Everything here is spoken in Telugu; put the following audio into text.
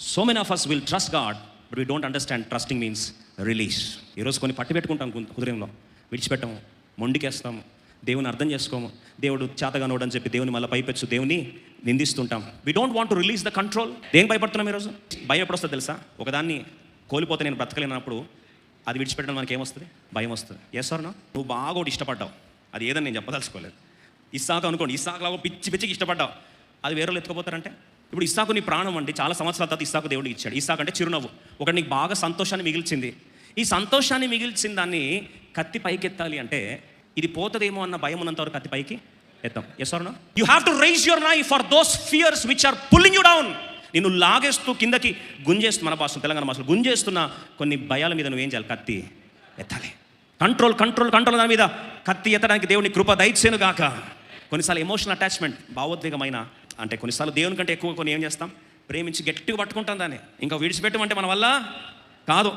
So many of us will trust God, but we don't understand trusting means release. ఈరోజు కొన్ని పట్టి పెట్టుకుంటాం హృదయంలో, విడిచిపెట్టాము, మొండికేస్తాము, దేవుని అర్థం చేసుకోము, దేవుడు చేతగానోడు అని చెప్పి దేవుని మళ్ళీ పైపెచ్చు దేవుని నిందిస్తుంటాం. We don't want to release the control. దేనికి భయపడుతున్నాం ఈరోజు? భయం ఎప్పుడు వస్తుంది తెలుసా? ఒకదాన్ని కోల్పోతే నేను బ్రతకలేనప్పుడు అది విడిచిపెట్టడం మనకి ఏమొస్తుంది? భయం వస్తుంది. Yes or no? నువ్వు బాగా ఒకటి ఇష్టపడ్డావు, అది ఏదని నేను చెప్పదలుచుకోలేదు. ఇస్సాకు అనుకోండి, ఇస్సాకులాగా పిచ్చికి ఇష్టపడ్డావు, అది వేరే వాళ్ళు ఎత్తుకోపోతారంటే. ఇప్పుడు ఇస్సాకు నీ ప్రాణం అండి, చాలా సంవత్సరాల తర్వాత ఇస్సాకు దేవుడికి ఇచ్చాడు. ఇస్సాకు అంటే చిరునవ్వు, ఒకటి నీకు బాగా సంతోషాన్ని మిగిల్చింది. ఈ సంతోషాన్ని మిగిల్చిన దాన్ని కత్తి పైకి ఎత్తాలి అంటే ఇది పోతుందేమో అన్న భయం ఉన్నంత వరకు కత్తి పైకి ఎత్తాం. Yes or no? You have to raise your knife for those fears which are pulling you down. నిన్ను లాగేస్తూ కిందకి గుంజేస్తూ, మన భాష తెలంగాణ భాషలో గుంజేస్తున్న కొన్ని భయాల మీద నువ్వేం చేయాలి? కత్తి ఎత్తాలి. కంట్రోల్ దాని మీద కత్తి ఎత్తడానికి దేవుని కృప దయచేను గాక. కొన్నిసార్లు ఎమోషనల్ అటాచ్మెంట్, భావోద్వేగమైన, అంటే కొన్నిసార్లు దేవుని కంటే ఎక్కువ కొన్ని ఏం చేస్తాం? ప్రేమించి గట్టిగా పట్టుకుంటాం దాన్ని, ఇంకా విడిచిపెట్టమంటే మన వల్ల కాదు.